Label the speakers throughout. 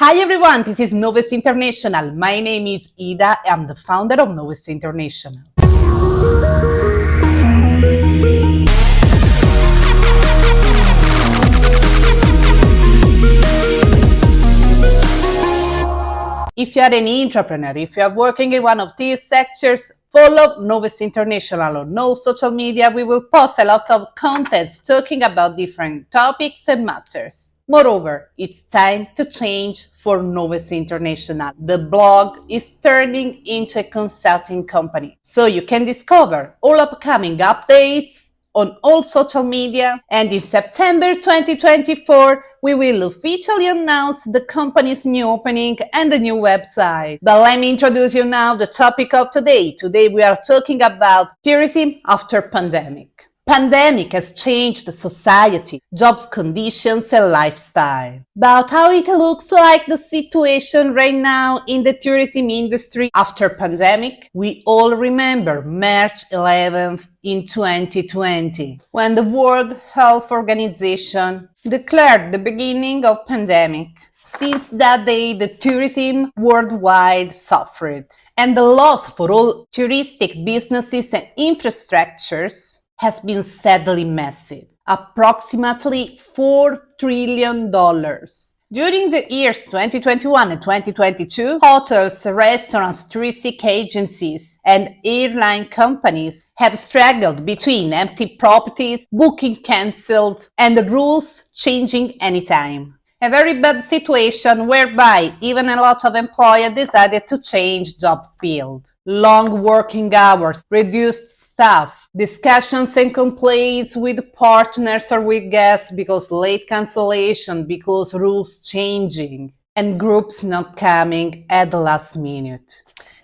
Speaker 1: Hi everyone, this is Noves International. My name is Ida. I'm the founder of Noves International. If you are an entrepreneur, if you are working in one of these sectors, follow Noves International on all social media. We will post a lot of contents talking about different topics and matters. Moreover, it's time to change for Noves International. The blog is turning into a consulting company, so you can discover all upcoming updates on all social media, and in September 2024, we will officially announce the company's new opening and the new website. But let me introduce you now the topic of today. Today we are talking about tourism after pandemic. Pandemic has changed society, jobs conditions and lifestyle. But how it looks like the situation right now in the tourism industry after pandemic? We all remember March 11th in 2020, when the World Health Organization declared the beginning of pandemic. Since that day, the tourism worldwide suffered, and the loss for all touristic businesses and infrastructures has been sadly massive, approximately $4 trillion. During the years 2021 and 2022, hotels, restaurants, touristic agencies, and airline companies have struggled between empty properties, booking cancelled, and the rules changing anytime. A very bad situation whereby even a lot of employers decided to change job field. Long working hours, reduced staff, discussions and complaints with partners or with guests because late cancellation, because rules changing, and groups not coming at the last minute.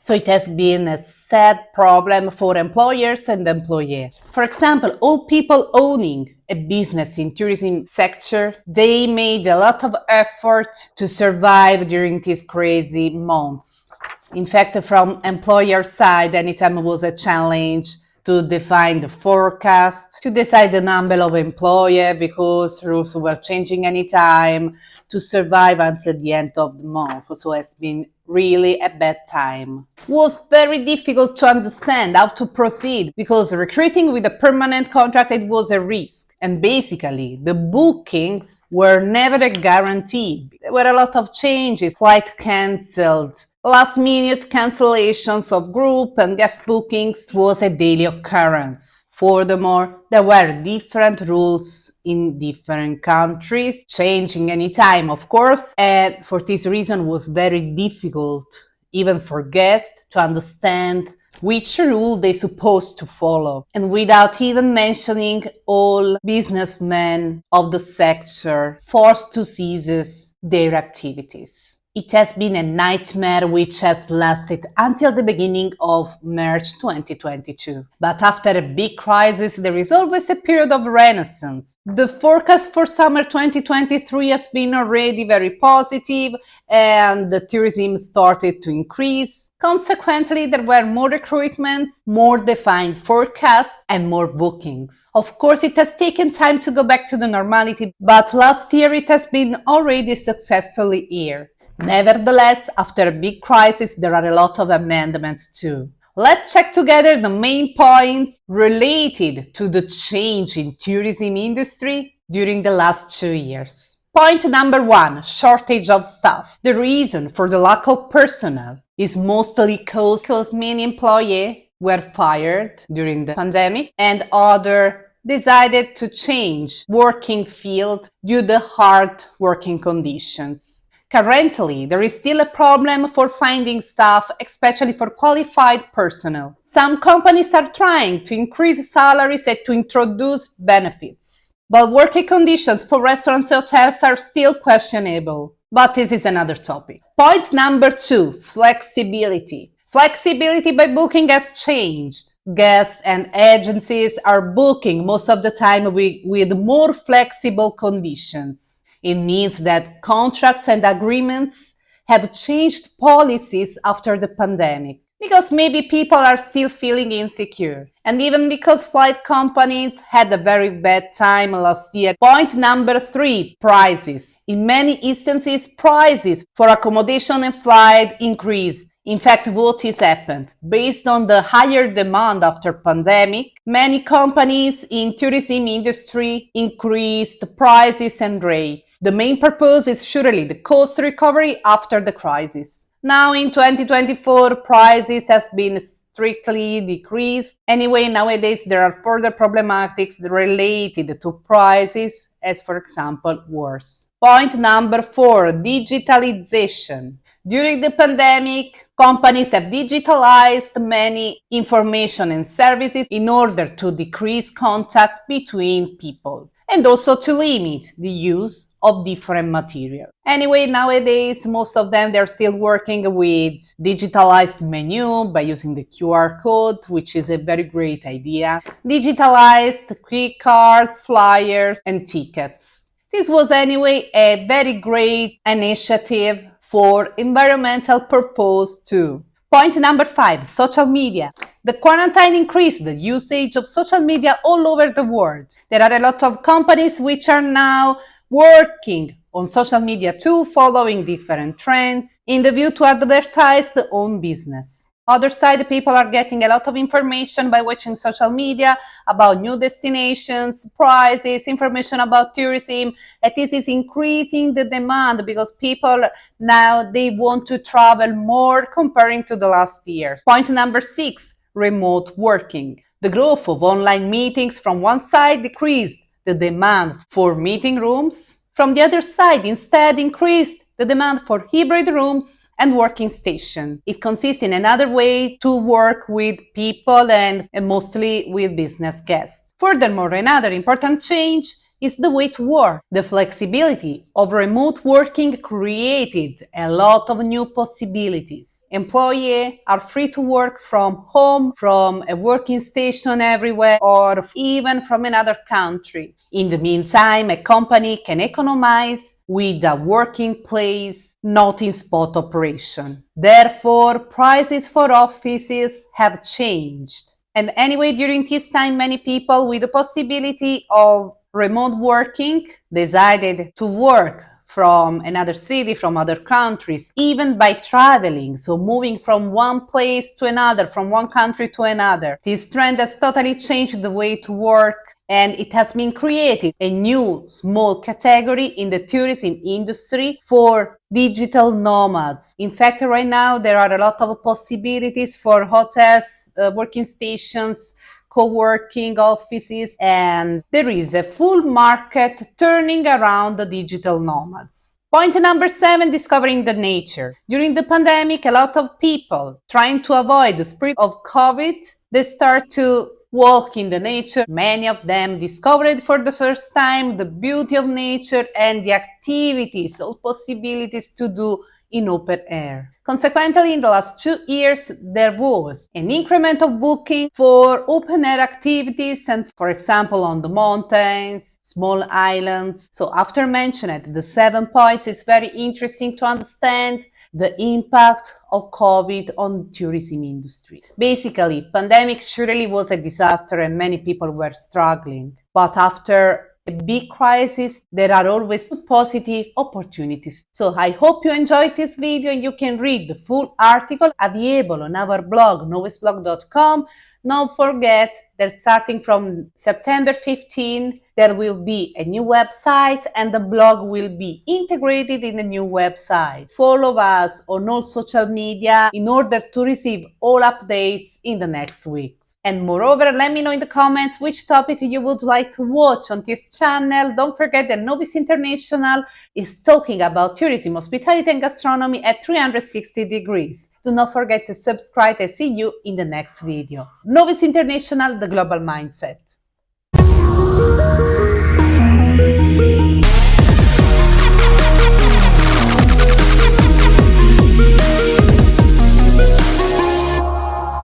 Speaker 1: So it has been a sad problem for employers and employees. For example, all people owning a business in tourism sector, they made a lot of effort to survive during these crazy months. In fact, from employer side, anytime was a challenge to define the forecast, to decide the number of employees because rules were changing anytime, to survive until the end of the month. So it's been really a bad time. It was very difficult to understand how to proceed because recruiting with a permanent contract, it was a risk. And basically, the bookings were never a guarantee. There were a lot of changes, flight cancelled, last minute cancellations of group and guest bookings was a daily occurrence. Furthermore, there were different rules in different countries, changing anytime, of course, and for this reason it was very difficult, even for guests, to understand which rule they supposed to follow. And without even mentioning all businessmen of the sector forced to cease their activities. It has been a nightmare which has lasted until the beginning of March 2022. But after a big crisis, there is always a period of renaissance. The forecast for summer 2023 has been already very positive and the tourism started to increase. Consequently, there were more recruitments, more defined forecasts, and more bookings. Of course, it has taken time to go back to the normality, but last year it has been already successfully here. Nevertheless, after a big crisis, there are a lot of amendments too. Let's check together the main points related to the change in tourism industry during the last 2 years. Point number 1, shortage of staff. The reason for the lack of personnel is mostly because many employees were fired during the pandemic and others decided to change working field due to hard working conditions. Currently, there is still a problem for finding staff, especially for qualified personnel. Some companies are trying to increase salaries and to introduce benefits. But working conditions for restaurants and hotels are still questionable. But this is another topic. Point number 2, flexibility. Flexibility by booking has changed. Guests and agencies are booking most of the time with more flexible conditions. It means that contracts and agreements have changed policies after the pandemic. Because maybe people are still feeling insecure. And even because flight companies had a very bad time last year. Point number 3, prices. In many instances, prices for accommodation and flight increased. In fact, what has happened? Based on the higher demand after pandemic, many companies in tourism industry increased prices and rates. The main purpose is surely the cost recovery after the crisis. Now in 2024, prices has been strictly decreased. Anyway, nowadays there are further problematics related to prices, as for example, wars. Point number 4, digitalization. During the pandemic, companies have digitalized many information and services in order to decrease contact between people and also to limit the use of different materials. Anyway, nowadays, most of them, they're still working with digitalized menu by using the QR code, which is a very great idea. Digitalized quick cards, flyers, and tickets. This was anyway a very great initiative for environmental purpose too. Point number 5, social media. The quarantine increased the usage of social media all over the world. There are a lot of companies which are now working on social media too, following different trends in the view to advertise their own business. Other side, people are getting a lot of information by watching social media about new destinations, prices, information about tourism, and this is increasing the demand because people now they want to travel more comparing to the last years. Point number 6, remote working. The growth of online meetings from one side decreased the demand for meeting rooms. From the other side, instead increased the demand for hybrid rooms and working station. It consists in another way to work with people and mostly with business guests. Furthermore, another important change is the way to work. The flexibility of remote working created a lot of new possibilities. Employees are free to work from home, from a working station everywhere, or even from another country. In the meantime, a company can economize with a working place, not in spot operation. Therefore, prices for offices have changed. And anyway, during this time, many people with the possibility of remote working decided to work from another city, from other countries, even by traveling, so moving from one place to another, from one country to another. This trend has totally changed the way to work, and it has been created a new small category in the tourism industry for digital nomads. In fact, right now there are a lot of possibilities for hotels, working stations, co-working offices, and there is a full market turning around the digital nomads. Point number 7, discovering the nature. During the pandemic, a lot of people trying to avoid the spread of COVID, they start to walk in the nature. Many of them discovered for the first time the beauty of nature and the activities or possibilities to do in open air. Consequently, in the last 2 years, there was an increment of booking for open air activities and, for example, on the mountains, small islands. So after mentioning the 7 points, it's very interesting to understand the impact of COVID on tourism industry. Basically, pandemic surely was a disaster and many people were struggling. But after a big crisis, there are always positive opportunities. So I hope you enjoyed this video and you can read the full article available on our blog, novusblog.com. Don't forget that starting from September 15, there will be a new website and the blog will be integrated in the new website. Follow us on all social media in order to receive all updates in the next weeks. And moreover, let me know in the comments which topic you would like to watch on this channel. Don't forget that Novice International is talking about tourism, hospitality and gastronomy at 360 degrees. Do not forget to subscribe and see you in the next video. Novice International, the global mindset.